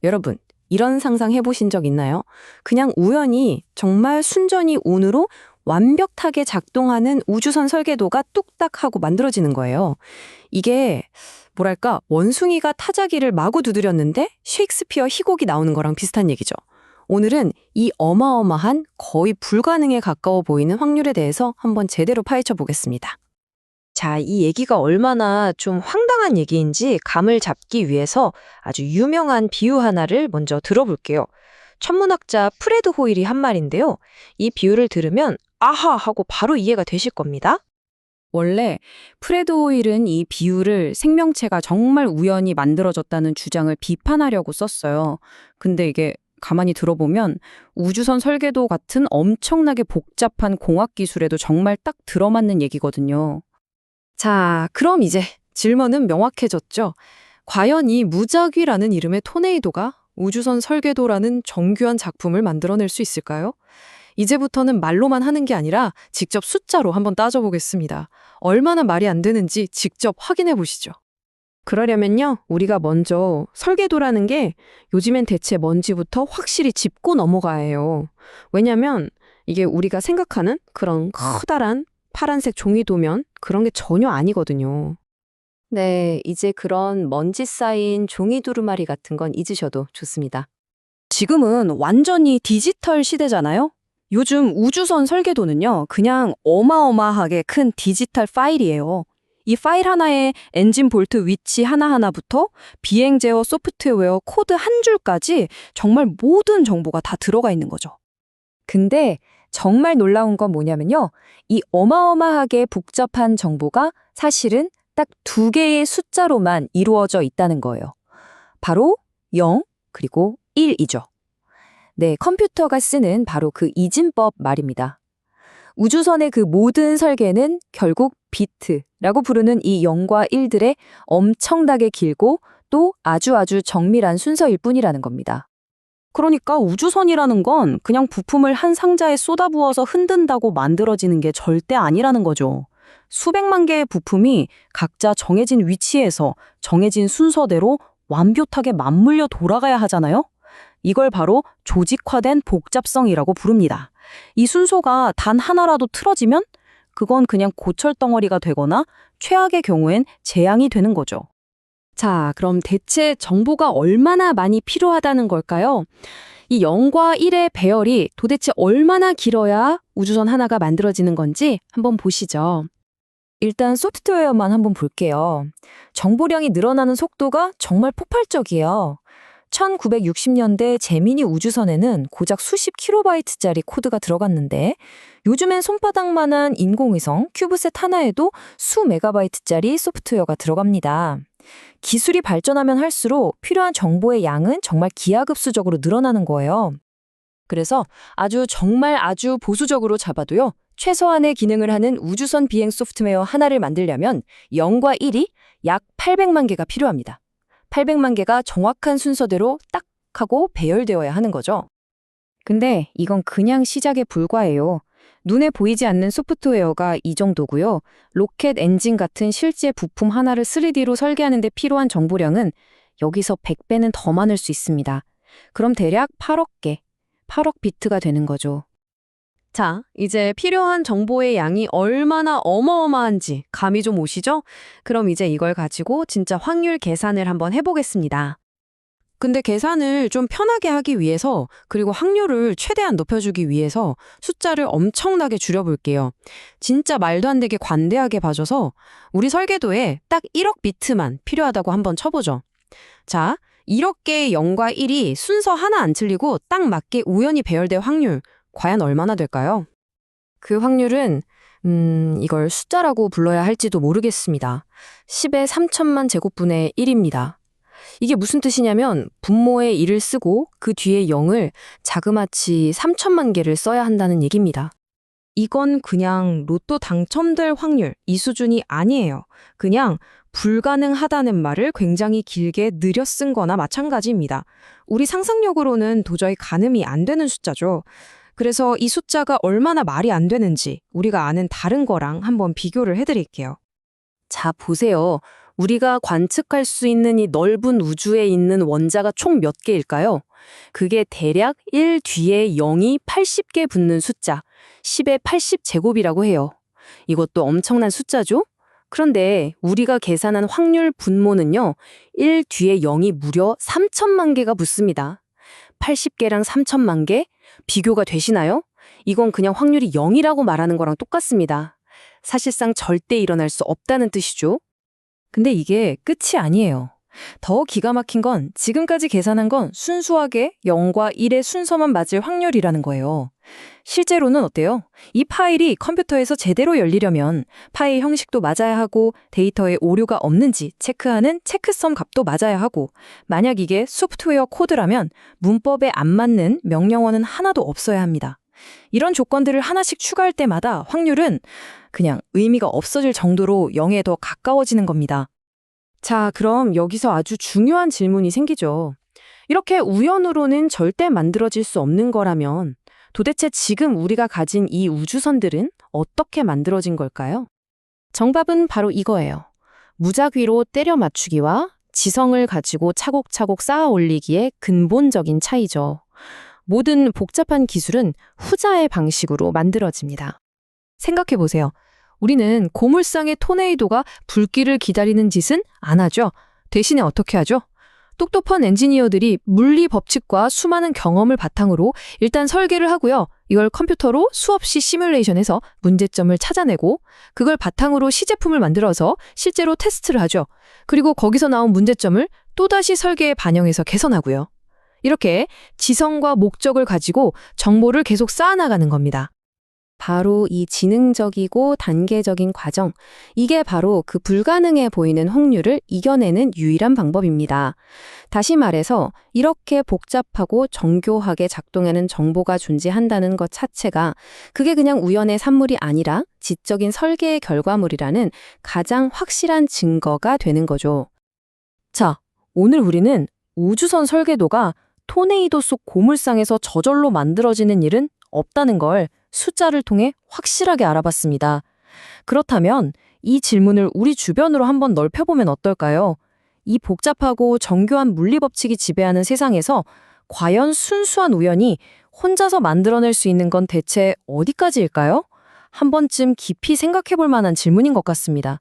여러분, 이런 상상 해보신 적 있나요? 그냥 우연히 정말 순전히 운으로 완벽하게 작동하는 우주선 설계도가 뚝딱 하고 만들어지는 거예요. 이게 뭐랄까 원숭이가 타자기를 마구 두드렸는데 셰익스피어 희곡이 나오는 거랑 비슷한 얘기죠. 오늘은 이 어마어마한 거의 불가능에 가까워 보이는 확률에 대해서 한번 제대로 파헤쳐 보겠습니다. 자, 이 얘기가 얼마나 좀 황당한 얘기인지 감을 잡기 위해서 아주 유명한 비유 하나를 먼저 들어볼게요. 천문학자 프레드 호일이 한 말인데요. 이 비유를 들으면 아하 하고 바로 이해가 되실 겁니다. 원래 프레드 호일은 이 비유를 생명체가 정말 우연히 만들어졌다는 주장을 비판하려고 썼어요. 근데 이게 가만히 들어보면 우주선 설계도 같은 엄청나게 복잡한 공학 기술에도 정말 딱 들어맞는 얘기거든요. 자, 그럼 이제 질문은 명확해졌죠. 과연 이 무작위라는 이름의 토네이도가 우주선 설계도라는 정교한 작품을 만들어낼 수 있을까요? 이제부터는 말로만 하는 게 아니라 직접 숫자로 한번 따져보겠습니다. 얼마나 말이 안 되는지 직접 확인해 보시죠. 그러려면요, 우리가 먼저 설계도라는 게 요즘엔 대체 뭔지부터 확실히 짚고 넘어가야 해요. 왜냐면 이게 우리가 생각하는 그런 커다란 파란색 종이도면 그런 게 전혀 아니거든요. 네, 이제 그런 먼지 쌓인 종이 두루마리 같은 건 잊으셔도 좋습니다. 지금은 완전히 디지털 시대잖아요? 요즘 우주선 설계도는요, 그냥 어마어마하게 큰 디지털 파일이에요. 이 파일 하나에 엔진 볼트 위치 하나하나부터 비행 제어 소프트웨어 코드 한 줄까지 정말 모든 정보가 다 들어가 있는 거죠. 근데 정말 놀라운 건 뭐냐면요. 이 어마어마하게 복잡한 정보가 사실은 딱 두 개의 숫자로만 이루어져 있다는 거예요. 바로 0 그리고 1이죠. 네, 컴퓨터가 쓰는 바로 그 이진법 말입니다. 우주선의 그 모든 설계는 결국 비트라고 부르는 이 0과 1들의 엄청나게 길고 또 아주 정밀한 순서일 뿐이라는 겁니다. 그러니까 우주선이라는 건 그냥 부품을 한 상자에 쏟아부어서 흔든다고 만들어지는 게 절대 아니라는 거죠. 수백만 개의 부품이 각자 정해진 위치에서 정해진 순서대로 완벽하게 맞물려 돌아가야 하잖아요? 이걸 바로 조직화된 복잡성이라고 부릅니다. 이 순서가 단 하나라도 틀어지면 그건 그냥 고철덩어리가 되거나 최악의 경우엔 재앙이 되는 거죠. 자, 그럼 대체 정보가 얼마나 많이 필요하다는 걸까요? 이 0과 1의 배열이 도대체 얼마나 길어야 우주선 하나가 만들어지는 건지 한번 보시죠. 일단 소프트웨어만 한번 볼게요. 정보량이 늘어나는 속도가 정말 폭발적이에요. 1960년대 제미니 우주선에는 고작 수십 킬로바이트짜리 코드가 들어갔는데 요즘엔 손바닥만한 인공위성 큐브셋 하나에도 수 메가바이트짜리 소프트웨어가 들어갑니다. 기술이 발전하면 할수록 필요한 정보의 양은 정말 기하급수적으로 늘어나는 거예요. 그래서 정말 아주 보수적으로 잡아도요. 최소한의 기능을 하는 우주선 비행 소프트웨어 하나를 만들려면 0과 1이 약 800만 개가 필요합니다. 800만 개가 정확한 순서대로 딱 하고 배열되어야 하는 거죠. 근데 이건 그냥 시작에 불과해요. 눈에 보이지 않는 소프트웨어가 이 정도고요. 로켓 엔진 같은 실제 부품 하나를 3D로 설계하는 데 필요한 정보량은 여기서 100배는 더 많을 수 있습니다. 그럼 대략 8억 개, 8억 비트가 되는 거죠. 자, 이제 필요한 정보의 양이 얼마나 어마어마한지 감이 좀 오시죠? 그럼 이제 이걸 가지고 진짜 확률 계산을 한번 해보겠습니다. 근데 계산을 좀 편하게 하기 위해서 그리고 확률을 최대한 높여주기 위해서 숫자를 엄청나게 줄여볼게요. 진짜 말도 안 되게 관대하게 봐줘서 우리 설계도에 딱 1억 비트만 필요하다고 한번 쳐보죠. 자, 1억 개의 0과 1이 순서 하나 안 틀리고 딱 맞게 우연히 배열될 확률 과연 얼마나 될까요? 그 확률은 이걸 숫자라고 불러야 할지도 모르겠습니다. 10의 3천만 제곱분의 1입니다. 이게 무슨 뜻이냐면 분모에 1을 쓰고 그 뒤에 0을 자그마치 3천만 개를 써야 한다는 얘기입니다. 이건 그냥 로또 당첨될 확률, 이 수준이 아니에요. 그냥 불가능하다는 말을 굉장히 길게 느려 쓴 거나 마찬가지입니다. 우리 상상력으로는 도저히 가늠이 안 되는 숫자죠. 그래서 이 숫자가 얼마나 말이 안 되는지 우리가 아는 다른 거랑 한번 비교를 해드릴게요. 자, 보세요. 우리가 관측할 수 있는 이 넓은 우주에 있는 원자가 총 몇 개일까요? 그게 대략 1 뒤에 0이 80개 붙는 숫자, 10의 80제곱이라고 해요. 이것도 엄청난 숫자죠? 그런데 우리가 계산한 확률 분모는요, 1 뒤에 0이 무려 3천만 개가 붙습니다. 80개랑 3천만 개? 비교가 되시나요? 이건 그냥 확률이 0이라고 말하는 거랑 똑같습니다. 사실상 절대 일어날 수 없다는 뜻이죠. 근데 이게 끝이 아니에요. 더 기가 막힌 건 지금까지 계산한 건 순수하게 0과 1의 순서만 맞을 확률이라는 거예요. 실제로는 어때요? 이 파일이 컴퓨터에서 제대로 열리려면 파일 형식도 맞아야 하고 데이터에 오류가 없는지 체크하는 체크섬 값도 맞아야 하고 만약 이게 소프트웨어 코드라면 문법에 안 맞는 명령어는 하나도 없어야 합니다. 이런 조건들을 하나씩 추가할 때마다 확률은 그냥 의미가 없어질 정도로 0에 더 가까워지는 겁니다. 자, 그럼 여기서 아주 중요한 질문이 생기죠. 이렇게 우연으로는 절대 만들어질 수 없는 거라면 도대체 지금 우리가 가진 이 우주선들은 어떻게 만들어진 걸까요? 정답은 바로 이거예요. 무작위로 때려 맞추기와 지성을 가지고 차곡차곡 쌓아 올리기의 근본적인 차이죠. 모든 복잡한 기술은 후자의 방식으로 만들어집니다. 생각해 보세요. 우리는 고물상의 토네이도가 불길을 기다리는 짓은 안 하죠. 대신에 어떻게 하죠? 똑똑한 엔지니어들이 물리 법칙과 수많은 경험을 바탕으로 일단 설계를 하고요. 이걸 컴퓨터로 수없이 시뮬레이션해서 문제점을 찾아내고 그걸 바탕으로 시제품을 만들어서 실제로 테스트를 하죠. 그리고 거기서 나온 문제점을 또다시 설계에 반영해서 개선하고요. 이렇게 지성과 목적을 가지고 정보를 계속 쌓아나가는 겁니다. 바로 이 지능적이고 단계적인 과정, 이게 바로 그 불가능해 보이는 확률을 이겨내는 유일한 방법입니다. 다시 말해서 이렇게 복잡하고 정교하게 작동하는 정보가 존재한다는 것 자체가 그게 그냥 우연의 산물이 아니라 지적인 설계의 결과물이라는 가장 확실한 증거가 되는 거죠. 자, 오늘 우리는 우주선 설계도가 토네이도 속 고물상에서 저절로 만들어지는 일은 없다는 걸 숫자를 통해 확실하게 알아봤습니다. 그렇다면 이 질문을 우리 주변으로 한번 넓혀보면 어떨까요? 이 복잡하고 정교한 물리 법칙이 지배하는 세상에서 과연 순수한 우연이 혼자서 만들어낼 수 있는 건 대체 어디까지일까요? 한 번쯤 깊이 생각해볼 만한 질문인 것 같습니다.